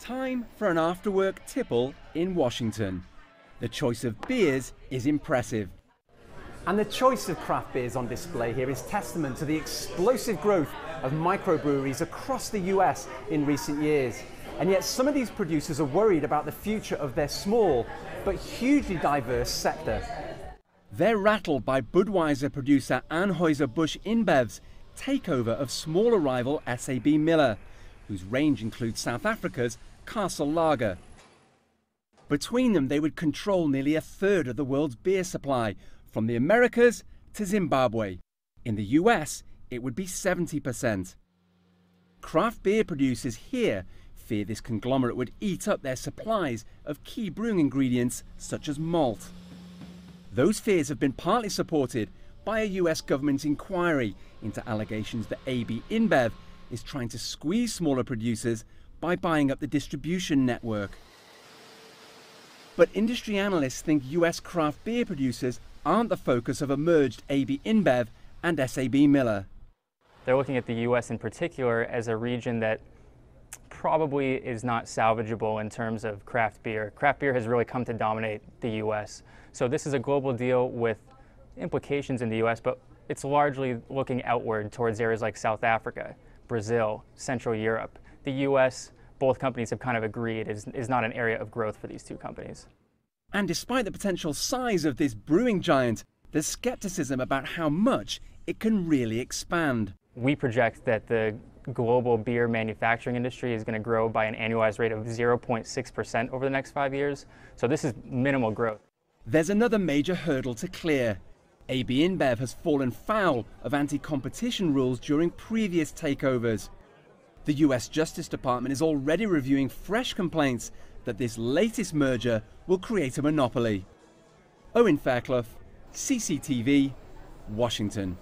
Time for an after-work tipple in Washington. The choice of beers is impressive. And the choice of craft beers on display here is testament to the explosive growth of microbreweries across the US in recent years. And yet some of these producers are worried about the future of their small but hugely diverse sector. They're rattled by Budweiser producer Anheuser-Busch InBev's takeover of smaller rival SABMiller, whose range includes South Africa's Castle Lager. Between them, they would control nearly a third of the world's beer supply, from the Americas to Zimbabwe. In the US, it would be 70%. Craft beer producers here fear this conglomerate would eat up their supplies of key brewing ingredients such as malt. Those fears have been partly supported by a US government inquiry into allegations that AB Inbev is trying to squeeze smaller producers by buying up the distribution network. But industry analysts think US craft beer producers aren't the focus of a merged AB Inbev and SABMiller. They're looking at the US in particular as a region that probably is not salvageable in terms of craft beer. Craft beer has really come to dominate the US. So this is a global deal with implications in the US, but it's largely looking outward towards areas like South Africa, Brazil, Central Europe. The US, both companies have kind of agreed, is not an area of growth for these two companies. And despite the potential size of this brewing giant, there's skepticism about how much it can really expand. We project that the global beer manufacturing industry is going to grow by an annualized rate of 0.6% over the next 5 years. So this is minimal growth. There's another major hurdle to clear. AB InBev has fallen foul of anti-competition rules during previous takeovers. The US Justice Department is already reviewing fresh complaints that this latest merger will create a monopoly. Owen Fairclough, CCTV, Washington.